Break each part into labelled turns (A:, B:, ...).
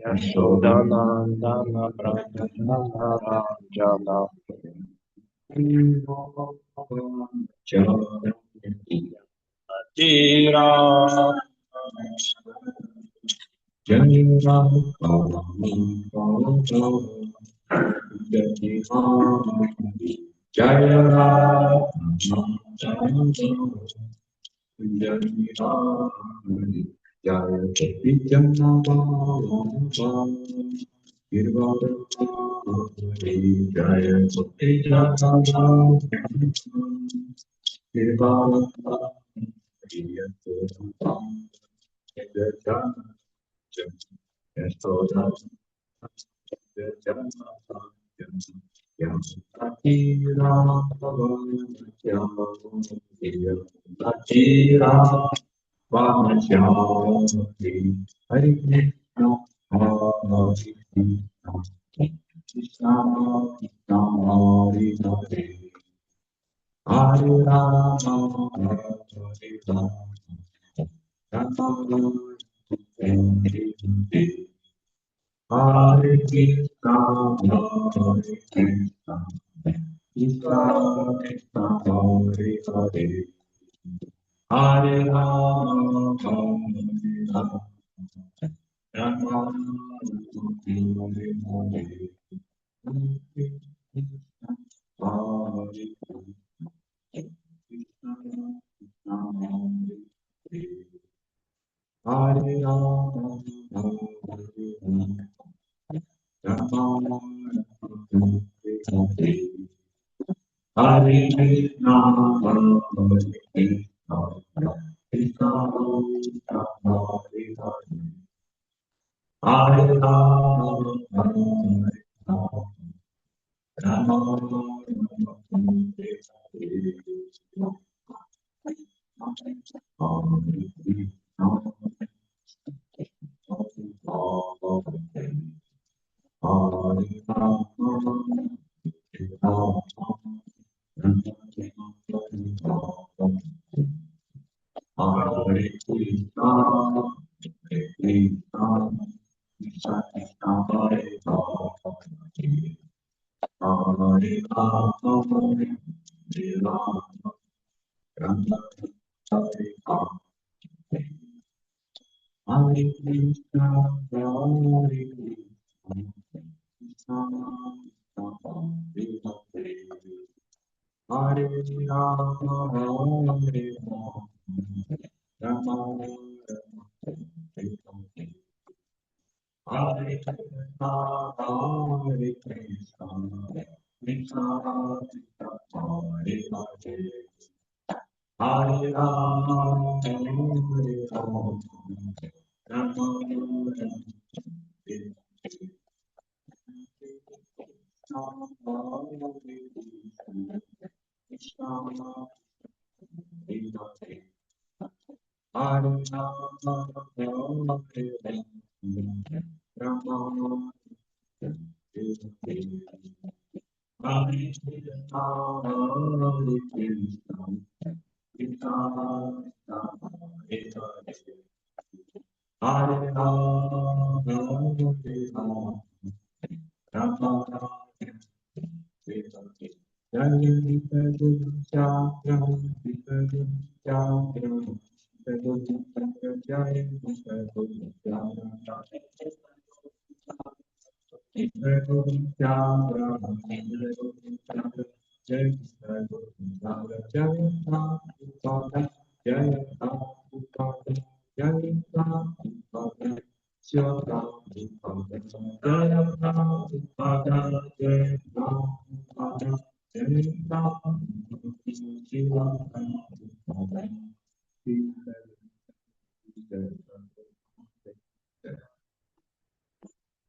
A: Yashodanandana Pradhananarajana Jira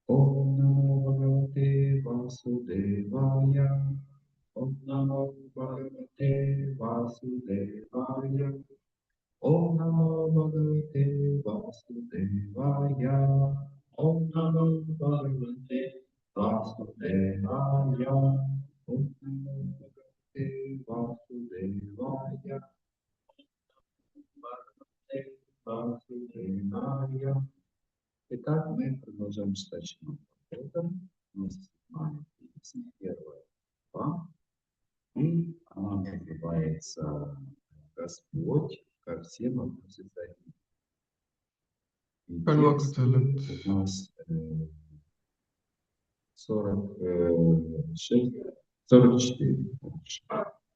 A: Om Namo Bhagavate Vasudevaya. Om Namo Bhagavate Vasudevaya. Om Namo Bhagavate Vasudevaya. Om Namo Bhagavate Vasudevaya. Om Namo Bhagavate Vasudevaya. Vasudevaya. Итак, мы продолжаем читать Шримад Бхагаватам. У нас первая глава, и она называется «Господь ко всем относится один». И текст у нас 44.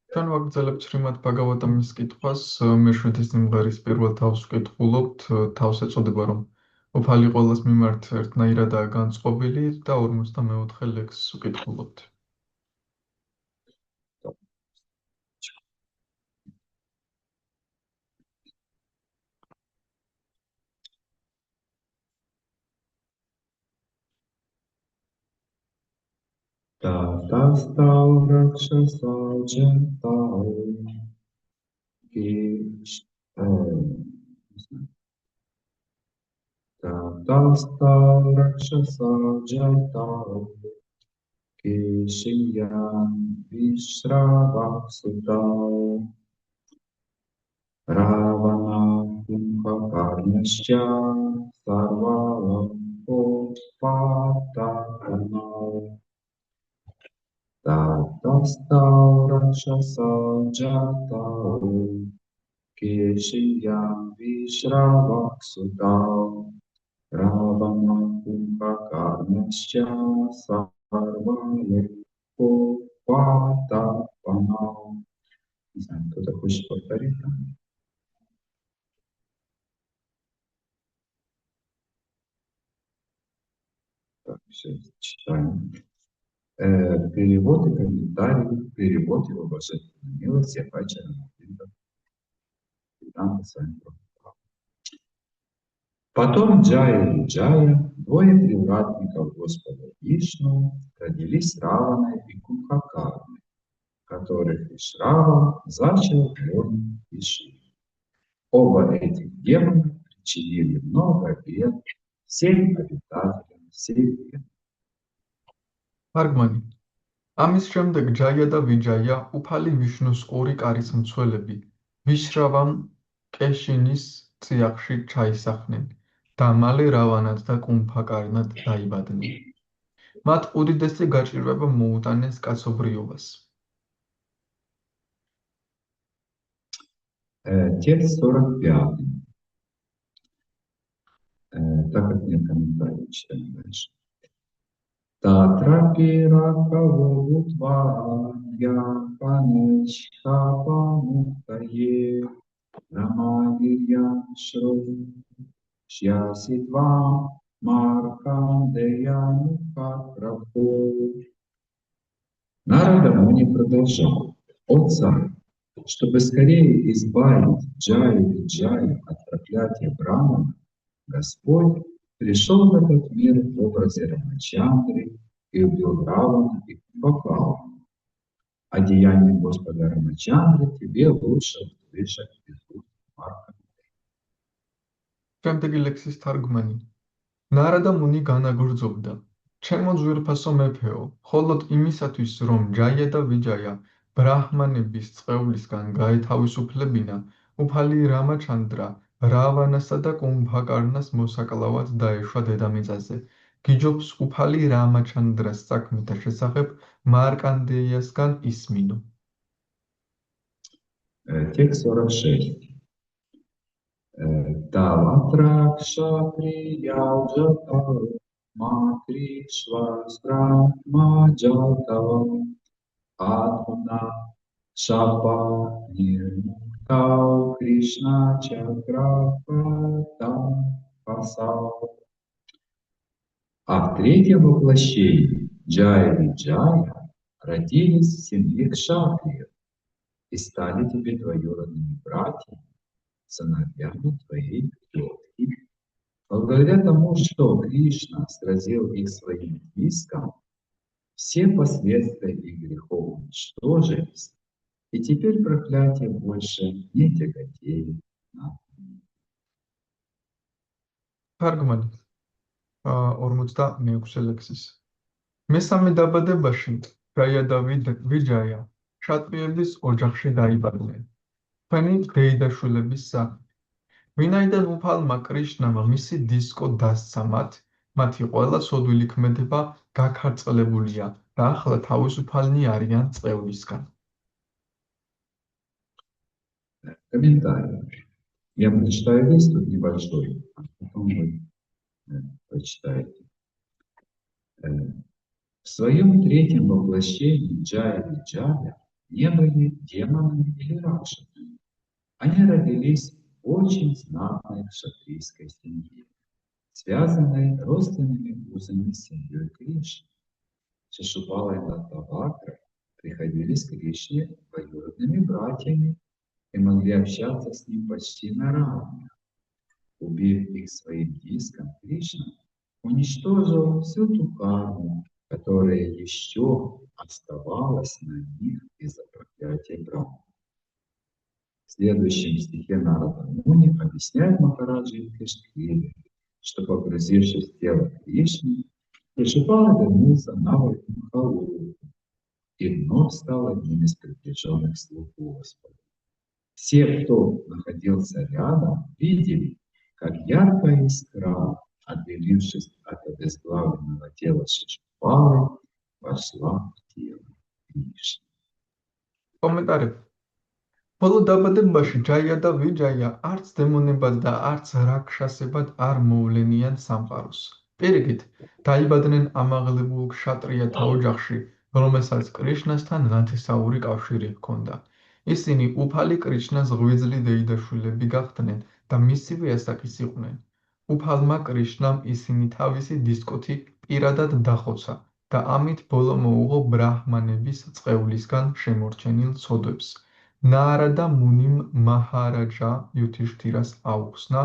B: ჩვენ ვაგრძელებთ შრიმად ბაგავატამის კითხვას. მეშვიდე სიმღერის პირველ თავს ვკითხულობთ. თავს ეწოდება, რომ უფალი ყველას მიმართ ერთნაირადაა განწყობილი და 54 ლექსს ვკითხულობთ.
A: Tatastau rakshasa jantau Tatastau rakshasa jantau Kishiyam Vishravasutau Ravana Kumbhakarnasya Sarvalokopatanau Tatastau rakshasa jantau Kishiyam Vishravasutau Ravana Kumbhakarnasya Sarvalokopatanau. Не знаю, кто-то хочет повторить там? Так, все, читаем. Перевод и комментарий, перевод его божественной милости, Ачарья Веданта с вами. Потом Джая и Джая, двое привратников Господа Вишну, родились Раваной и Кумбхакарной, которых Вишрава зачал Ворон и Шив. Оба этих демона причинили много бед всем обитателям Вселенной.
B: თარგმანი. ამის შემდეგ ჯაია და ვიჯაია უფალი ვიშნუს ორი კარის მცველები ვიშრავამ კეშინის წიაღში ჩაისახნენ და მალე რავანად და კუმბჰაკარნად დაიბადნენ. მათ უდიდესი გაჭირვება მოუტანეს კაცობრიობას.
A: Текст 45. Так как нет комментариев, читаем дальше. Татрапиракавудварья панечхапамуктае рамавирьям шрушьяситвам маркандеянукакрапу. Нарада Муни продолжал: «О царь, чтобы скорее избавить Джаю и Джаю от проклятия Брамана, Господь пришел в этот мир в образе Рамачандры и убил Равана и Кумбхакарну. А деяния Господа Рамачандры тебе лучше услышать из уст Марка».
B: შემდეგი ლექსის თარგმანი. ნარადა მუნი განაგრძობდა: ჩემო ძვირფასო მეფეო, მხოლოდ იმისათვის, რომ ჯაია და ვიჯაია ბრაჰმანების წყევლისგან გაეთავისუფლებინა, უფალი რამაჩანდრა რავანასა და კუმბჰაკარნას მოსაკლავად დაეშვა დედამიწაზე. გიჯობს უფალი რამაჩანდრას საქმეთა შესახებ მარკანდეიასგან ისმინო.
A: Текст 46. Таватракшатрияджатау матришвастрахмаджатау Адхуна Шапа Нирмуктау Кришна Чакрапатам Пасау. А в третьем воплощении Джая и Джая родились в семье Кшатриев и стали тебе двоюродными братьями, сыновьями твоей тетки. Благодаря тому, что Кришна сразил их своим виском, все последствия их грехов уничтожились, и теперь проклятие больше не тяготеет на них.
B: თარგმანი 46 ლექსის. მესამე დაბადებაში ჯაია და ვიჯაია შატრიების ოჯახში დაიბადნენ. თქვენი დეიდაშვილების სახით. ვინაიდან უფალმა კრიშნამა მისი დისკო დასცა მათი ყველა სოდვილი ქმედება გაქარწყლებულია და ახლა თავისუფალნი არიან წყევლისგან.
A: Комментарий. Я прочитаю весь тут небольшой, а потом вы прочитаете. В своем третьем воплощении Джая и Джая не были демонами или ракшасами. Они родились в очень знатной кшатрийской семье, связанной родственными узами с семьей Кришны. Шишупала и Даттавакра приходились к Кришне двоюродными братьями и могли общаться с ним почти на равных. Убив их своим диском, Кришна уничтожил всю ту карму, которая еще оставалась на них из-за проклятия Брахмы. В следующем стихе Нарада Муни объясняет Махараджа Юдхиштхире, что, погрузившись в тело Кришны, Шишупала вернулся на Вайкунхалоку и вновь стал одним из приближенных слуг Господа. Все, кто находился рядом, видели, как яркая искра, отделившись от обезглавленного тела Шишупалы, вошла в тело Кришны.
B: კომენტარები. ბოლო დაბადებაში ჯაია და ვიჯაია არც დემონებად და არც რაქშასებად არ მოვლენიან სამყაროს. პირიქით, დაიბადნენ ამაღლებულ ქშატრიათა ოჯახში, რომელსაც კრიშნასთან ნათესაური კავშირი ჰქონდა. ისინი უფალი კრიშნას ღვიძლი დეიდაშვილები გახდნენ და მისივე ასაკის იყვნენ. უფალმა კრიშნამ ისინი თავისი დისკოთი პირადად დახოცა და ამით ბოლო მოუღო ბრაჰმანების წყევლისგან შემორჩენილ ცოდვებს. ნარადა მუნიმ მაჰარაჯა იუდჰიშთირას აუხსნა,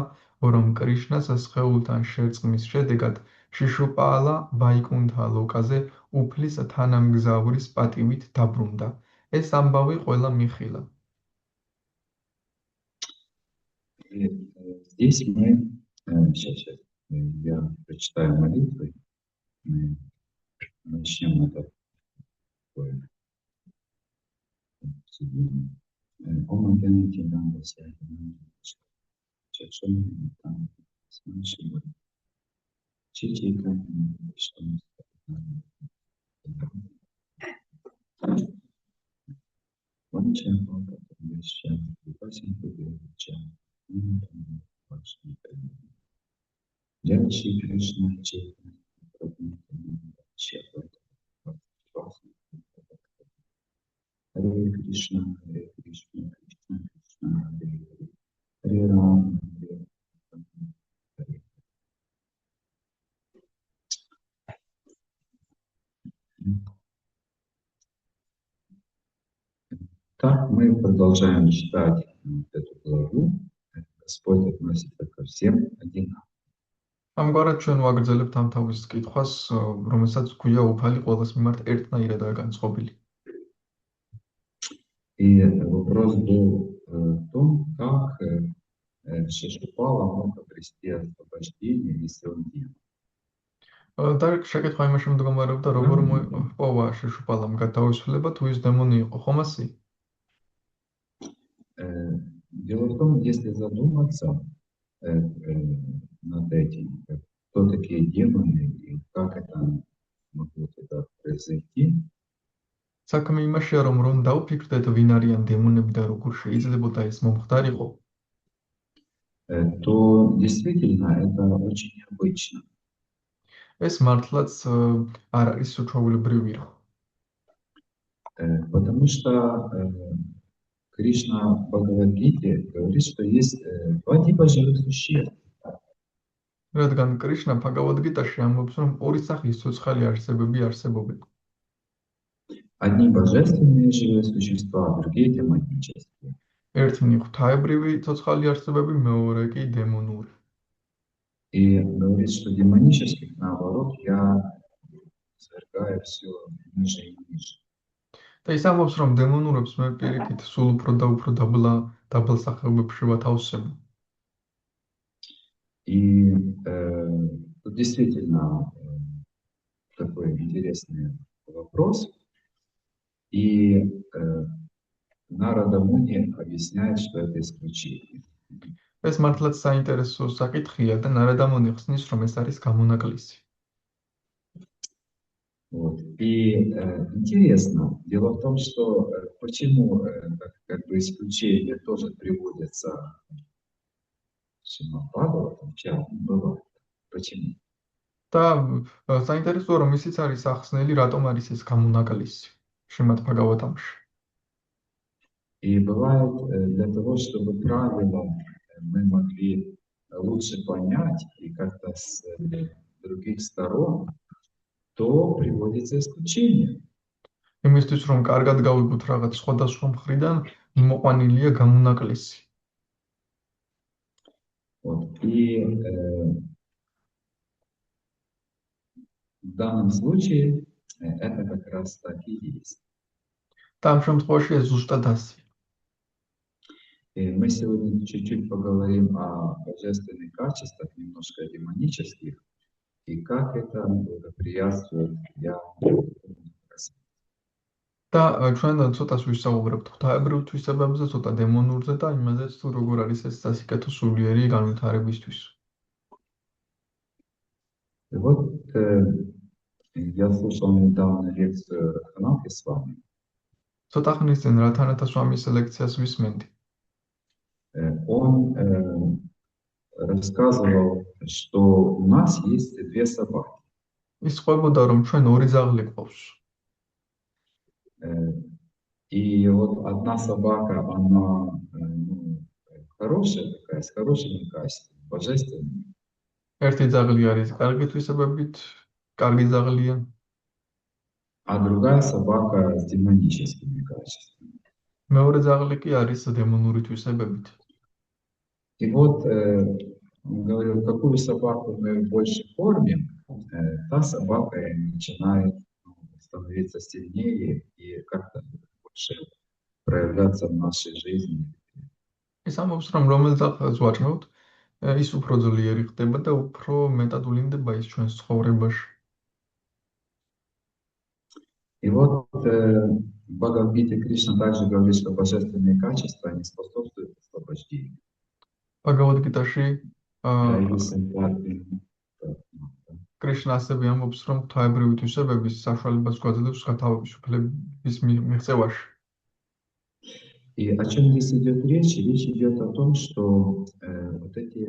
B: რომ კრიშნას სხეულთან შერწყმის შედეგად შიშუპალა ვაიკუნთა ლოკაზე უფლის თანამგზავრის პატივით დაბრუნდა. ეს ამბავი ყველა მიხილა.
A: Здесь мы, сейчас я прочитаю молитвы, мы начнем это Om Ganti Nanda Sayana Chachon Tam Smanshima Chichika Vishnu Vancha Bhava Vishya Vipasya Vicha Jai Shri Krishna Chaitanya Prabhu Nityananda Hare Krishna, Hare Krishna, Krishna Krishna, Hare Hare, Hare Rama, Hare Rama, Hare Hare. Так, мы продолжаем читать эту главу. Господь относится ко всем одинаково.
B: ამგვარად ჩვენ ვაგრძელებთ ამ თავის კითხვას, რომელსაც გვია უფალი ყოველს მიმართ ერთნაირადაა განწყობილი.
A: И вопрос был в том, как Шишупала мог обрести освобождение, если он демон.
B: და შეკითხვა იმაში მდგომარეობდა, როგორ მოიპოვა შიშუპალამ გათავისუფლება, თუ ის დემონი იყო, ხომ ასე?
A: Дело в том, если задуматься над этим, кто такие демоны и как это могло тогда произойти,
B: საქმე იმაშია, რომ დავფიქრდეთ, ვინ არიან დემონები და როგორ შეიძლებოდა ეს მომხდარიყო,
A: то действительно это очень необычно.
B: ეს მართლაც არ არის უჩვეულებრივი რამ.
A: Потому что Кришна в Бхагавад-гите говорит, что есть два типа живых существ.
B: რადგან კრიშნა ბჰაგავად-გიტაში ამბობს, რომ ორი სახის ცოცხალი არსებები არსებობენ.
A: Одни божественные живые существа, другие демонические.
B: ერთნი ღვთაებრივი ცოცხალი არსებები, მეორე კი დემონური.
A: И говорит, что демонических, наоборот, я свергаю все ниже и ниже.
B: და ის ამბობს, რომ დემონურებს მე პირიქით სულ უფრო და უფრო დაბალ სახეობებში ვათავსებ.
A: И Тут действительно такой интересный вопрос. И Нарада Муни объясняет, что это исключение.
B: ეს მართლაც საინტერესო საკითხია და ნარადა მუნი ხსნის, რომ ეს არის გამონაკლისი.
A: Вот. И интересно, дело в том, что почему как бы исключения тоже приводятся Шримад-Бхагаватам, бывает. Почему?
B: და საინტერესოა, რომ ისიც არის ახსნელი, რატომ არის ეს გამონაკლისი შრიმად ბჰაგავატამში.
A: И бывает для того, чтобы правила мы могли лучше понять и как-то с других сторон, то приводится исключение.
B: იმისთვის, რომ კარგად გავიგოთ რაღაც სხვადასხვა მხრიდან, მოყვანილია გამონაკლისი.
A: Вот. И в данном случае это как раз так и есть.
B: და ამ შემთხვევაში ეს ზუსტად ასეა.
A: И мы сегодня чуть-чуть поговорим о божественных качествах, немножко демонических, и как это благоприятствует для
B: და ჩვენ ცოტას ვისაუბრებთ ღვთაებრივ თვისებებზე, цота დემონურზე და იმაზეც თუ როგორ არის ეს სასიკეთო სულიერი განვითარებისთვის.
A: И вот я слушал недавно лекцию Радханатхи с вами.
B: ცოტა ხნის წინ რათანათა სვამის ლექციას ვისმენდი.
A: Он рассказывал, что у нас есть две собаки.
B: ის ყვებოდა, რომ ჩვენ ორი ძაღლი გვყავს.
A: И вот одна собака, она хорошая такая, с хорошими качествами, божественными.
B: ერთი ძაღლი არის კარგი თვისებებით, კარგი ძაღლია.
A: А другая собака с демоническими качествами.
B: მეორე ძაღლი კი არის დემონური თვისებებით.
A: И вот он говорил, какую собаку мы больше кормим, та собака начинает становиться сильнее и как-то больше проявляться в нашей жизни.
B: ის ამბობს, რომ რომელ ძაღლს ვაჭმევთ, ის უფრო ძლიერი ხდება და უფრო მეტად ვლინდება ის ჩვენს ცხოვრებაში.
A: И вот в Бхагавад-гите Кришна также говорит, что божественные качества они способствуют освобождению.
B: ბაგავად-გიტაში
A: Проявился
B: კრიშნა ასევე ამბობს, რომ ღვთაებრივი თვისებების საშუალებას გვაძლევს გათავების უფლების მიღწევაში.
A: И о чем здесь идет речь? Речь идет о том, что вот эти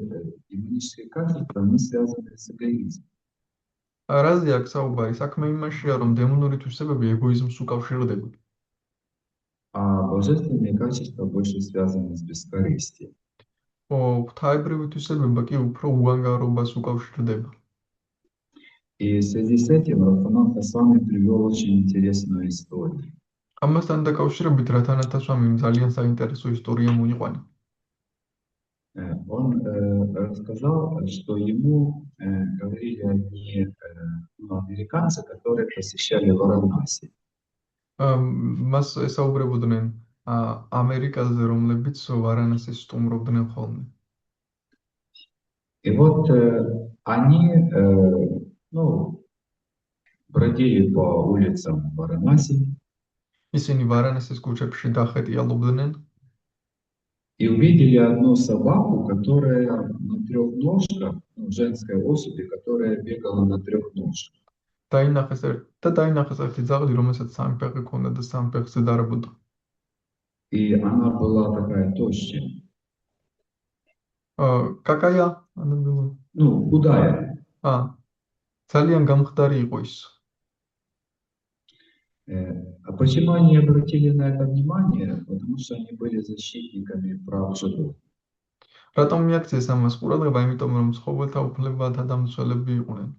A: демонические качества, они связаны с эгоизмом.
B: რაზე აქ საუბარი? საქმე იმაშია, რომ დემონური თვისებები ეგოიზმს უკავშირდება.
A: А божественные качества больше связаны с бескорыстием.
B: ღვთაებრივი თვისებება კი უფრო უანგარობას უკავშირდება.
A: И в связи с этим Радханатха с вами привел очень интересную историю.
B: ამასთან დაკავშირებით რათანათა სვამიმ ძალიან საინტერესო ისტორია მოიყვანა.
A: Он рассказал, что ему говорили одни американцы, которые посещали Варанаси.
B: მას ესაუბრებოდნენ ამერიკაზე, რომლებიც ვარანასის სტუმრობდნენ ხოლმე.
A: И вот они бродили по улицам Варанаси.
B: ისინი ვარანასის ქუჩებში დახეტიალობდნენ.
A: И увидели одну собаку, которая на трех ножках, женской особи, которая бегала на трех ножках.
B: დაინახეს ერთი ძაღლი, რომელსაც სამი ფეხი ჰქონდა და სამ ფეხზე დარბოდა.
A: И она была такая тощая.
B: какая?
A: Худая.
B: ძალიან გამხდარი იყო ის.
A: А почему они обратили на это внимание? Потому что они были защитниками прав животных.
B: რატომ მიაქციეს ამას ყურადღება? იმიტომ რომ ცხოველთა უფლებათა დამცველები იყვნენ.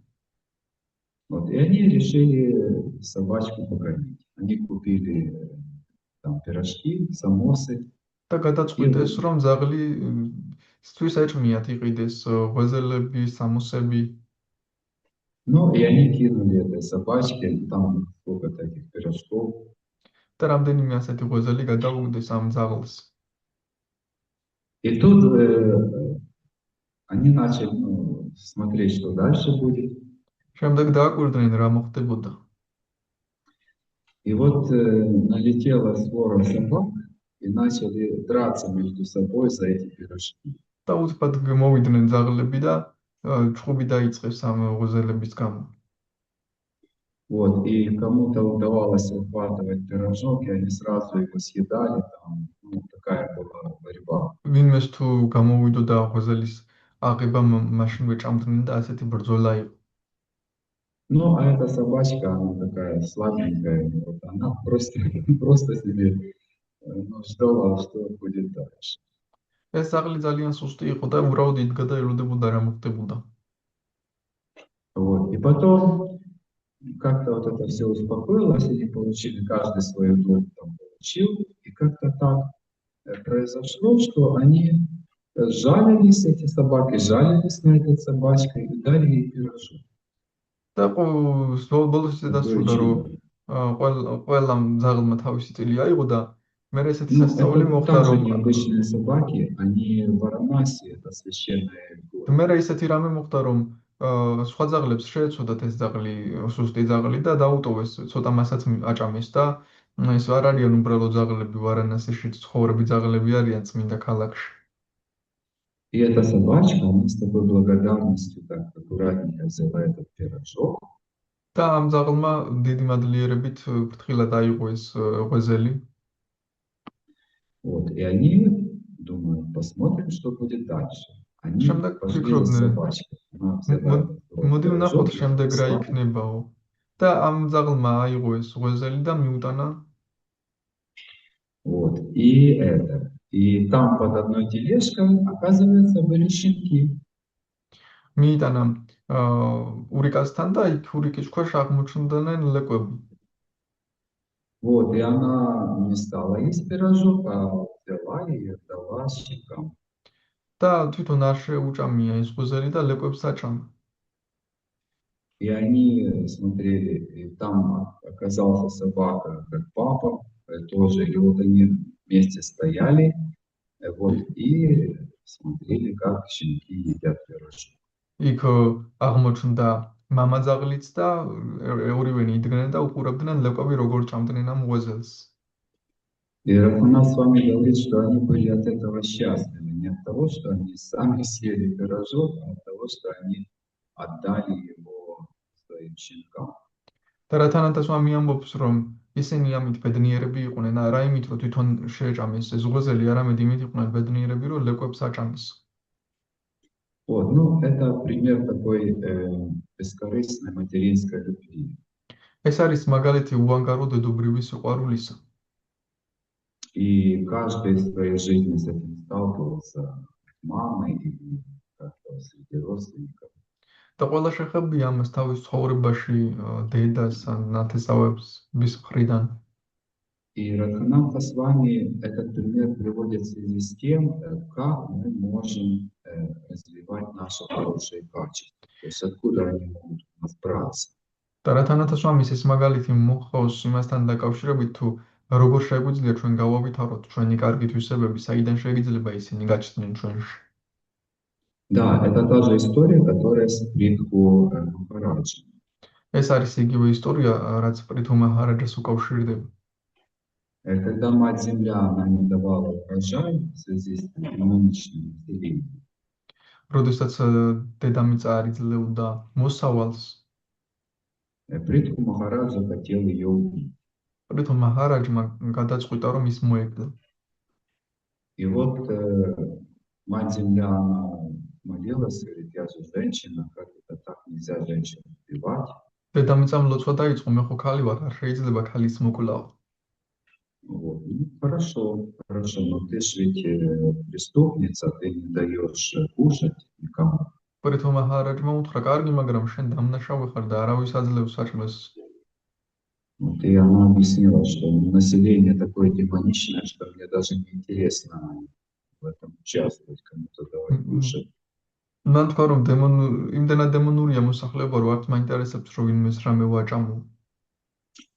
A: Вот, и они решили собачку покормить. Они купили там пирожки, самосы.
B: და გადაწყვიტეს, რომ ძაღლი ისთვის ეჭმიათ იყიდეს ღვეზელები, სამოსები.
A: И они кинули этой собачке, там сколько-то этих пирожков.
B: და რამდენიმე ასეთი ღვეზელი გადაუგდეს ამ ძაღლს.
A: И тут они начали смотреть, что дальше будет.
B: შემდეგ დააკვირდნენ რა მოხდებოდა.
A: И вот налетела свора собак и начали драться между собой за эти пирожки.
B: და უცბად მოვიდნენ ძაღლები და ჩხუბი დაიწყეს ამ ღოზელების გამო.
A: Вот, и кому-то удавалось ухватывать пирожок, и они сразу его съедали, там, ну, такая была борьба.
B: ვინმეს თუ გამოვიდოდა ღოზელის აღება მაშინვე ჭამდნენ და ასეთი ბრძოლა იყო.
A: Ну, а эта собачка, она такая слабенькая, вот она просто себе ну, ждала, что будет дальше.
B: ეს ძაღლი ძალიან სუსტი იყო და უბრალოდ იდგა და ელოდებოდა რა მოხდებოდა.
A: Вот, и потом как-то вот это все успокоилось, они получили, каждый свою долю там получил, и как-то так произошло, что они жалились, эти собаки жалились на этой собачке и дали ей пирожок.
B: და ბოლოს დასრულდა რომ ყველა ძაღლმა თავისი წილი აიღო და მე ესეთი
A: Ну,
B: სასწაული
A: это
B: მოხდა
A: также
B: რომ
A: необычные собаки, они в Варанаси, это священная гора.
B: მე ესეთი რამე მოხდა რომ სხვა ძაღლებს შეეცოდათ ეს ძაღლი სუსტი ძაღლი და დაუტოვეს ცოტა მასაც აჭამეს და ეს არ არიან უბრალოდ ძაღლები ვარანასიში ცხოვრები ძაღლები არიან წმინდა ქალაქში.
A: И эта собачка, она с такой благодарностью так аккуратненько взяла этот пирожок.
B: და ამ ძაღლმა დიდი მადლიერებით ფრთხილად აიღო ეს ღვეზელი.
A: Вот, и они думают, посмотрим, что будет дальше. Они
B: შემდეგ
A: пошли за
B: ფიქრობდნენ
A: собачкой. Она взяла этот
B: მოდი ვნახოთ
A: пирожок и
B: შემდეგ რა
A: понесла.
B: იქნებაო. და ამ ძაღლმა აიღო ეს ღვეზელი და მიუტანა
A: Вот, и там под одной тележкой, оказывается, были щенки.
B: მიიტანა ურიკასთან და იქ ურიკის ქვეშ აღმოჩნდნენ ლეკვები.
A: Вот, и она не стала есть пирожок, а взяла и отдала щенкам.
B: და თვითონ არ შეუჭამია ეს ღვეზელი და ლეკვებს აჭამა.
A: И они смотрели, и там оказался собака, как папа, тоже, и вот они вместе стояли, вот, и смотрели, как щенки едят пирожок.
B: იქ აღმოჩნდა მამა ძაღლიც და ორივენი იდგნენ და უყურებდნენ ლეკვები როგორ ჭამდნენ ამ ღვეზელს.
A: И она с вами говорит, что они были от этого счастливы, не от того, что они сами съели пирожок, а от того, что они отдали его своим щенкам.
B: და რა თანათას მამი ამბობს რომ ისინი ამით ბედნიერები იყვნენ, არა იმით რომ თვითონ შეეჭამეს ეს ღვეზელი, არამედ იმით იყვნენ ბედნიერები რომ ლეკვებს აჭამეს.
A: Вот, ну, это пример такой бескорыстной материнской любви.
B: ეს არის მაგალითი უანგარო დედობრივი სიყვარულისა.
A: И каждый в своей жизни с этим сталкивался, мамой или как-то среди родственников.
B: და ყველა შეხებია ამას თავის ცხოვრებაში დედას ან ნათესავებს bis მხრიდან.
A: И Радханатха с вами этот пример приводит в связи с тем, как мы можем развивать наши хорошие качества. То есть откуда они могут у нас браться.
B: და რა თანათას ვამის ეს მაგალითი მოხავს იმასთან დაკავშირებით თუ როგორ შეგვიძლია ჩვენ გავავითაროთ ჩვენი კარგი თვისებები, საიდან შეიძლება ისინი გაჩნდნენ ჩვენში.
A: Да, это та же история, которая с Притху Махараджи.
B: ეს არის იგივე ისტორია, რაც პრითუ მაჰარაჯას უკავშირდება.
A: Когда Мать-Земля, она не давала урожай в связи с нынешним населением,
B: როდესაც დედამიწა არ იძლეოდა მოსავალს,
A: Притху Махараджа хотел ее убить.
B: პრითუ მაჰარაჯმა გადაწყვიტა რომ ის მოეგდო.
A: И вот Мать-Земля, она молилась, говорит, я же женщина, как это так, нельзя женщину убивать.
B: დედამიწამ ლოცვა დაიწყო, მე ხო ქალი ვარ, არ შეიძლება ქალის მოკვლავა.
A: Вот. Ну, хорошо, но ты же ведь преступница, ты не даешь кушать никому.
B: პრითუ მაჰარაჯმა უთხრა, კარგი, მაგრამ შენ დამნაშავე ხარ და არავის აძლევს საჭმელს.
A: Вот, и она объяснила, что население такое демоничное, что мне даже не интересно в этом участвовать, кому-то давать кушать.
B: მან თქვა რომ იმდენად დემონურია მოსახლეობა, რომ არც მაინტერესებს რომ ვინმეს რამე ვაჭამო.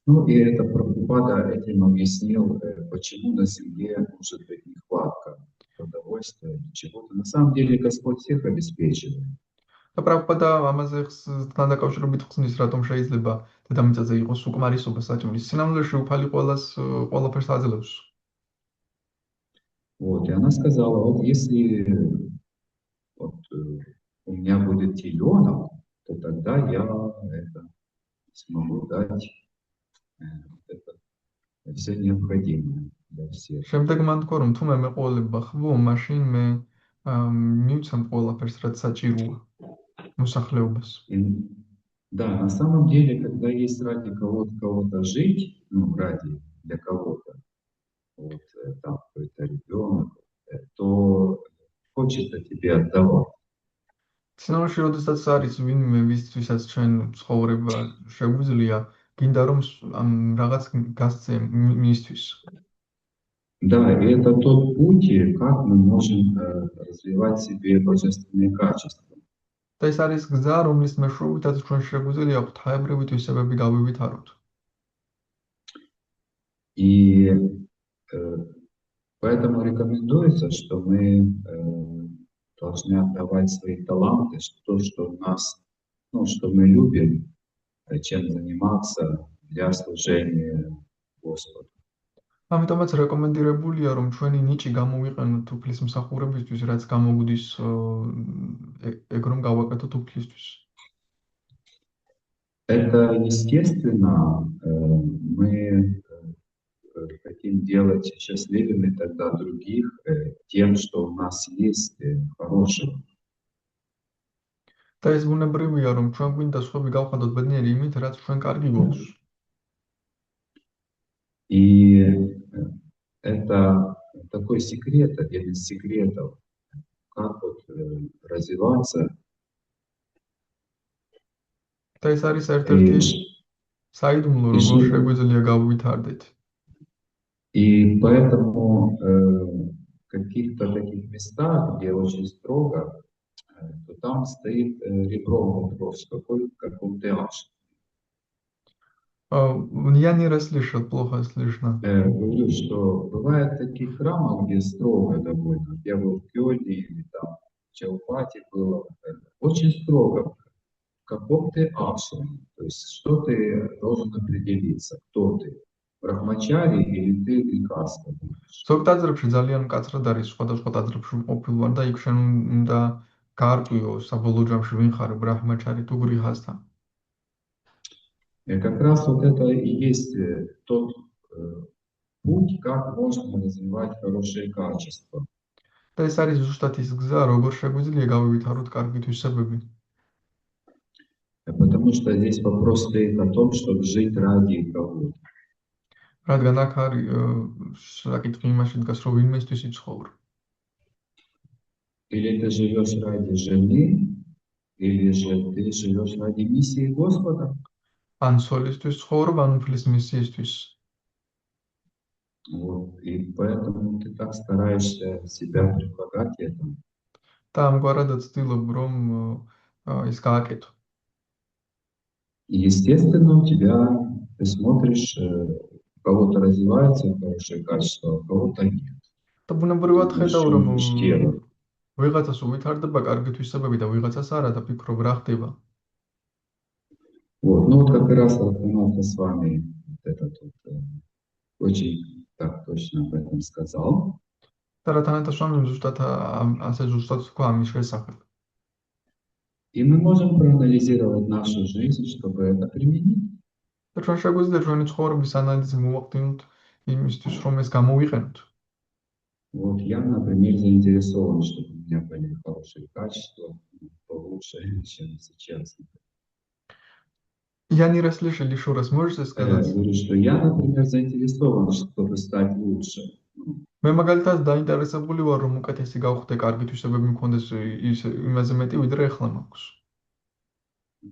A: Ну и это Прабхупада этим объяснил, почему на земле может быть нехватка продовольствия или чего-то. На самом деле Господь всех обеспечивает.
B: და პრაბჰუპადა ამაზე თან დაკავშირებით ხსნის, რატომ შეიძლება დედამიწაზე იყოს უკმარისობა საჭმლის. სინამდვილეში უფალი ყველაფერს აძლევს.
A: Вот, и она сказала, вот если вот, у меня будет теленок, то тогда я смогу дать это все необходимое для всех.
B: შემდეგ მან თქვა, რომ თუ მე მეყოლებება ხვო, მაშინ მე მივცემ ყველაფერს, რაც საჭიროა მოსახლეობას.
A: Да, на самом деле, когда есть ради кого-то жить, ну, ради для кого-то, вот, там какой-то ребенок, то хочется тебе отдавать.
B: სინამდვილეში, როდესაც არის ვინმე, ვისთვისაც ჩვენ ცხოვრება შეგვიძლია, გინდა რომ რაღაც გასცე მისთვის.
A: Да, и это тот путь, как мы можем развивать в себе божественные качества.
B: და ეს არის გზა, რომლის მეშვეობითაც ჩვენ შეგვიძლია ღვთაებრივი თვისებები გავივითაროთ.
A: И поэтому рекомендуется, что мы должны отдавать свои таланты, то, что нас, ну, что мы любим, чем заниматься для служения Господу.
B: ამიტომაც რეკომენდირებულია, რომ ჩვენი ნიჭი გამოვიყენოთ უფლის მსახურებისთვის, რაც გამოგვდის ეგ რომ გავაკეთოთ უფლისთვის.
A: Это естественно, мы хотим делать счастливыми тогда других тем, что у нас есть хорошего.
B: და ეს ბუნებრივია, რომ ჩვენ გვინდა სხვები გავხადოთ ბედნიერი იმით, რაც ჩვენ კარგი გვაქვს.
A: И это такой секрет, один из секретов, как вот развиваться.
B: და ეს არის ერთ-ერთი საიდუმლო, როგორ შეგვიძლია გავვითარდეთ.
A: И поэтому в каких-то таких местах, где очень строго, то там стоит ребром вопрос, каком ты аж.
B: Я не расслышал, плохо слышно.
A: Говорю, что бывает такие храмы, где строго довольно. Я был в Кёльне или там в Чаупате было. Очень строго. В каком ты ашраме. То есть что ты должен определиться, кто ты. Брахмачари или ты викаста будешь.
B: ზოგ ტაძრებში ძალიან მკაცრად არის სხვადასხვა ტაძრებში ყოფილ ვარ და იქ შენ უნდა გაარკვიო საბოლოო ჯამში ვინ ხარ, ბრაჰმაჩარი თუ გრიჰასთა.
A: Как раз вот это и есть тот путь, как можно развивать хорошие качества.
B: და ეს არის ზუსტად ის გზა, როგორ შეგვიძლია გავივითაროთ კარგი თვისებები.
A: Потому что здесь вопрос стоит о том, чтобы жить ради кого-то.
B: რადგან აქ არის საკითხი იმაში დგას, რომ ვინმესთვის იცხოვრო.
A: Или ты живешь ради жены, или же ты живешь ради миссии Господа.
B: ან სოლისთვის ცხოვრობ, ან უფლის მისიისთვის.
A: Вот. И поэтому ты так стараешься себя предлагать этому.
B: და ამგვარად ცდილობ, რომ ის გააკეთო.
A: И естественно, ты смотришь, у кого-то развивается хорошее качество, а у кого-то нет.
B: და ბუნებრივად ხედავ, რომ ვიღაცას უვითარდება კარგი თვისებები და ვიღაცას არა და ფიქრობ რა ხდება.
A: Вот, ну вот как раз Ратханатха с вами этот очень так точно об этом сказал.
B: და რათანათა სვამიმ ზუსტად ასე ზუსტად თქვა ამის შესახებ.
A: И мы можем проанализировать нашу жизнь, чтобы это применить.
B: და ჩვენ შეგვიძლია ჩვენი ცხოვრების ანალიზი მოვახდინოთ იმისთვის, რომ ეს გამოვიყენოთ.
A: Вот я, например, заинтересован, чтобы у меня были хорошие качества, получше, чем сейчас.
B: Я не расслышал еще раз, можете сказать?
A: Говорю, что я, например, заинтересован, чтобы стать лучше.
B: მე მაგალითად დაინტერესებული ვარ, რომ უკეთესი გავხდე, კარგი თვისებები მქონდეს იმაზე მეტი, ვიდრე ახლა მაქვს.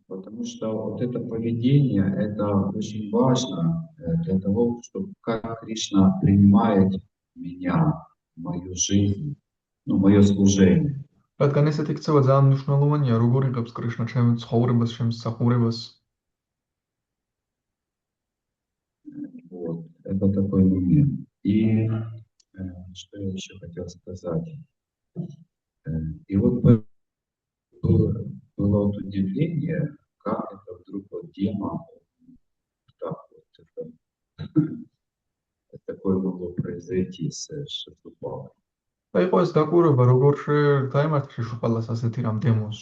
A: Потому что вот это поведение, это очень важно для того, чтобы как Кришна принимает меня, мою жизнь, ну, мое служение.
B: რადგან ესეთი ქცევა ძალიან მნიშვნელოვანია, როგორ იღებს კრიშნა ჩემს ცხოვრებას, ჩემს მსახურებას.
A: Вот, это такой момент. И что я еще хотел сказать? И вот было от удивления, как это вдруг вот демон так вот, такое могло произойти с Шатупалой.
B: და იყო ეს დაკვირვება, როგორ დაემართა შიშუპალას ასეთი რამ დემონს.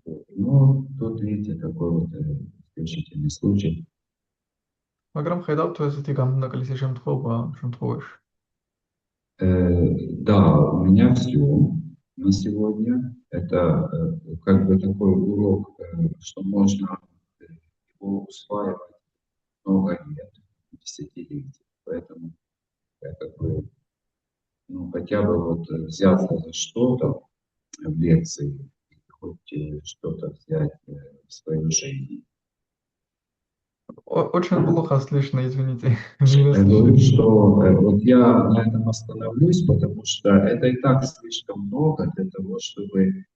A: Вот. Ну, тут, видите, такой вот исключительный случай.
B: მაგრამ ხედავთ ესეთი გამონაკლისი შემთხვევაში.
A: Да, у меня все на сегодня. Это как бы такой урок, что можно его усваивать много лет, десятилетий. Поэтому я как бы, ну, хотя бы вот взяться за что-то в лекции, хоть что-то взять в свою жизнь.
B: Очень плохо слышно, извините.
A: Я говорю, что вот я на этом остановлюсь, потому что это и так слишком много для того, чтобы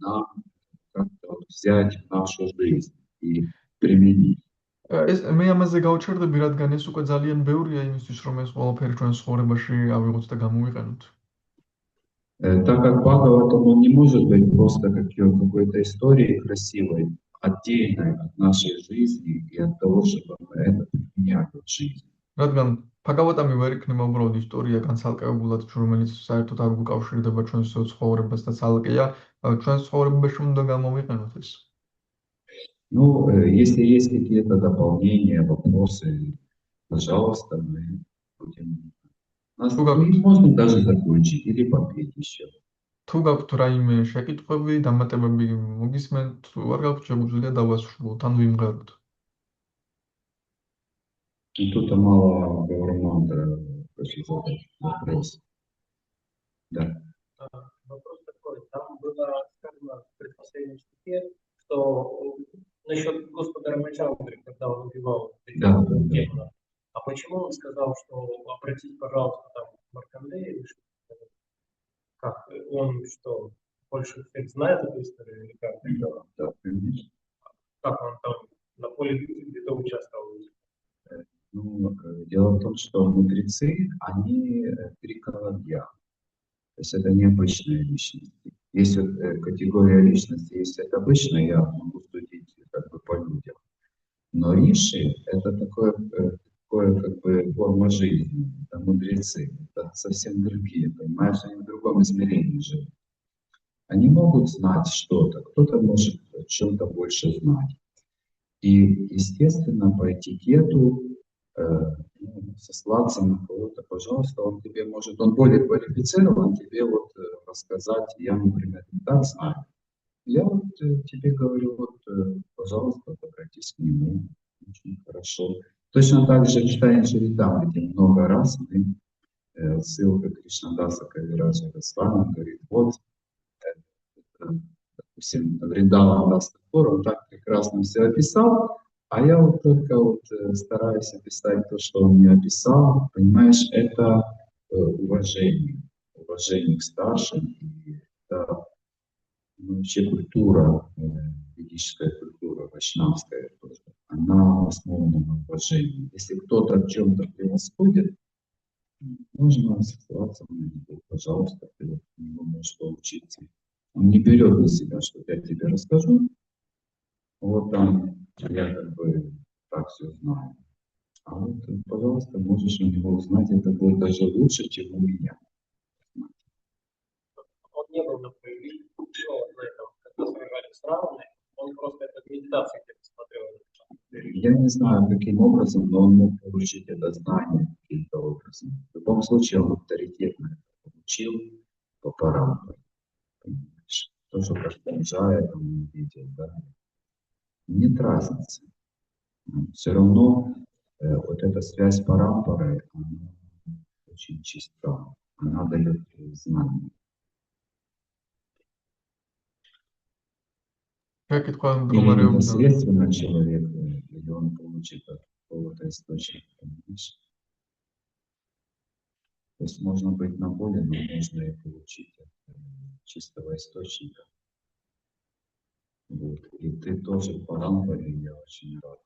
A: нам как-то вот взять в нашу жизнь и применить.
B: მე ამაზე გავჩერდები, რადგან ეს უკვე ძალიან ბევრია იმისთვის, რომ ეს ყველაფერი ჩვენს ცხოვრებაში ავიღოთ და გამოვიყენოთ.
A: Так как Бхагаватам, он не может быть просто какой-то историей красивой, отдельной от нашей жизни и от того, чтобы мы это применяли в жизни.
B: რადგან ბჰაგავატამი ვერ იქნება უბრალოდ ისტორია განცალკევებულად, რომელიც საერთოდ არ უკავშირდება ჩვენს ცხოვრებას და ცალკეა, ჩვენს ცხოვრებაში უნდა გამოვიყენოთ ეს.
A: Ну, если есть какие-то дополнения, вопросы, пожалуйста, мы будем... Можно даже закончить или попеть еще.
B: თუ გაქვთ რაიმე შეკითხვები, დამატებები მოგისმენთ, თუ არ გაქვთ, შეგვიძლია დავასრულოთ, ან ვიმღეროთ.
A: Тут мало говорманда хочет задать вопрос. Да.
C: Вопрос такой, там было сказано в предпоследнем стихе, что насчет Господа Рамачандры, когда он убивал демона. А почему он сказал, что обратись, пожалуйста, там, к Маркандею, как он что, больше всех знает эту историю или как?
A: Да, конечно.
C: Как он там на поле битвы где-то участвовал?
A: Ну, дело в том, что мудрецы, они триколобья. То есть это необычные личности. Есть вот категория личности, если это обычно, я могу судить как бы по людям. Но риши — это такое как бы форма жизни, это мудрецы, это совсем другие, понимаешь, они в другом измерении живут. Они могут знать что-то, кто-то может о чем-то больше знать. И, естественно, по этикету сослаться на кого-то, пожалуйста, он тебе может, он более квалифицирован тебе вот рассказать, я, например, не так знаю. Я вот тебе говорю, вот, пожалуйста, обратись к нему, очень хорошо. Точно так же в Читание Чаритамрите, где много раз мы, ссылка Кришнадаса Кавираджа Госвами говорит, вот, допустим, Вриндаван Дастакур, он так прекрасно все описал, а я вот только вот стараюсь описать то, что он мне описал. Понимаешь, это уважение к старшим, и это вообще культура, ведическая культура, вайшнавская тоже, она основана на уважении. Если кто-то в чем-то превосходит, можно ссылаться на него, пожалуйста, ты от него можешь поучиться. Он не берет на себя, что я тебе расскажу, вот там я как бы так все знаю. А вот, пожалуйста, можешь у него узнать, это будет даже лучше, чем у меня.
C: Он не был на поле, когда сражались с Равной, он просто это в медитации где-то смотрел.
A: Я не знаю, каким образом, но он мог получить это знание каким-то образом. В любом случае, он авторитетно это получил по парампоре. Понимаешь? То, что Каштанджая там не видел, да, нет разницы. Все равно вот эта связь парампоры, она очень чиста, она дает знания. Или непосредственно человек, или он получит от какого-то источника, понимаешь? То есть можно быть на воле, но можно и получить от чистого источника. Вот. И ты тоже в парампоре, я очень рад.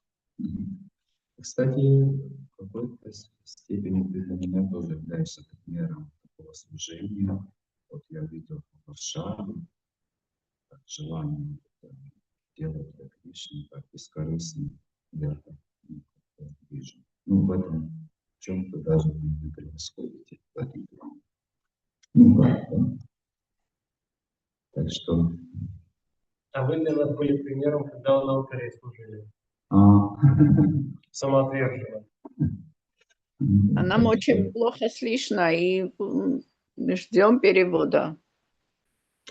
A: Кстати, в какой-то степени ты для меня тоже являешься примером такого служения. Вот я видел в Варшаве, желание делать для Кришны, как бескорыстно, я так вижу. Ну, в этом чем-то даже не превосходите Владимир. Ну, как, да? Так что...
C: А вы для нас были примером, когда вы на алтаре служили.
A: А,
C: Самоотверженно.
D: А нам очень плохо слышно, и ждем перевода.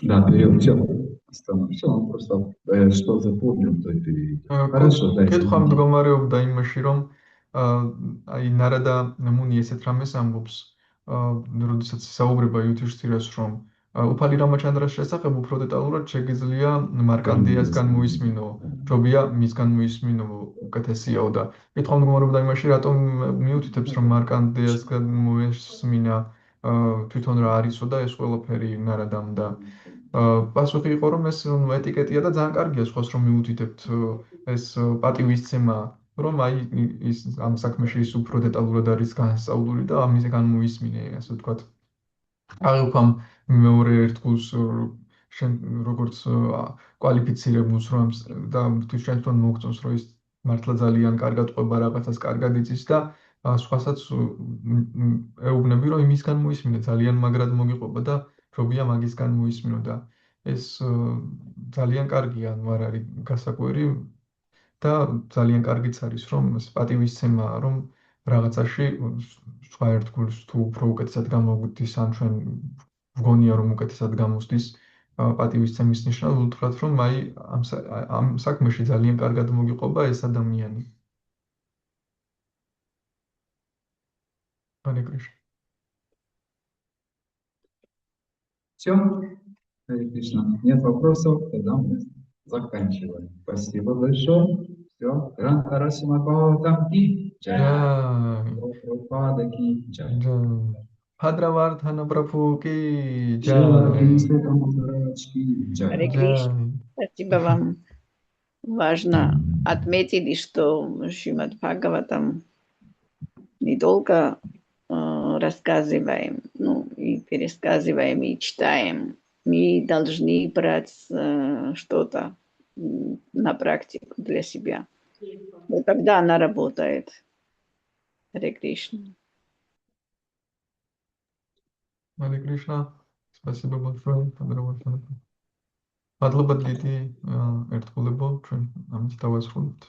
A: Да, перевод, все, он просто что запомнил, то и переведет. Хорошо, дайте.
B: კითხვა მდგომარეობდა იმაში, რომ აი ნარადა მუნი ესეთ რამეს ამბობს, როდესაც საუბრება იუდhishthira's რომ უფალი რამაჩანდრას შესახებ უფრო დეტალურად შეგიძლია მარკანდეასგან მოისმინო, ჯობია მისგან მოისმინო უკეთესიაო და კითხვა მდგომარეობდა იმაში, რატომ მიუთითებს რომ მარკანდეასგან მოისმინა თვითონ რა არისო და ეს ყველაფერი ნარადამ და პასუხი იყო რომ ეს ეტიკეტია და ძალიან კარგია სხვას რომ მიუთითებთ ეს პატივისცემა რომ აი ის ამ საქმეში ის უფრო დეტალურად არის განსწავლული და ამისგან მოისმინე ასე ვთქვათ აღიქვამ მეორე ერთგულს შენ როგორც კვალიფიცირებულს რომ და თქვენ თვითონ მოგწონს რომ ის მართლა ძალიან კარგად ყვება რაღაცას კარგად იცის და სხვასაც ეუბნები რომ იმისგან მოისმინე ძალიან მაგრად მოგიყვება და ჯობია მაგისგან მოისმინო და ეს ძალიან კარგია ანუ არ არის გასაკვირი და ძალიან კარგიც არის რომ პატივისცემა რომ რაღაცაში სხვა ერთგულს თუ უფრო უკეთესად გამოგვდის ან ჩვენ ვგონია რომ უკეთესად გამოსდის პატივისცემის ნიშნად უთხრათ რომ აი ამ საქმეში ძალიან კარგად მოგიყვება ეს ადამიანი Харе Кришна.
A: Все, Харе Кришна. Нет вопросов, тогда мы заканчиваем. Спасибо большое. Все. Грантарасима Бхагаватам ки джай. Прабхупада ки джай.
B: Бхадравардхана Прабху ки
A: Джай.
B: джай.
D: Харе Кришна. Спасибо вам. Важно отметить, что Шримад Бхагаватам не только рассказываем, ну и пересказываем, и читаем. Мы должны брать что-то на практику для себя. Вот тогда она работает. Харе Кришна.
B: Харе Кришна. Спасибо большое. Падлабад гити ერთგულებო ჩვენ ამით დავასრულებთ.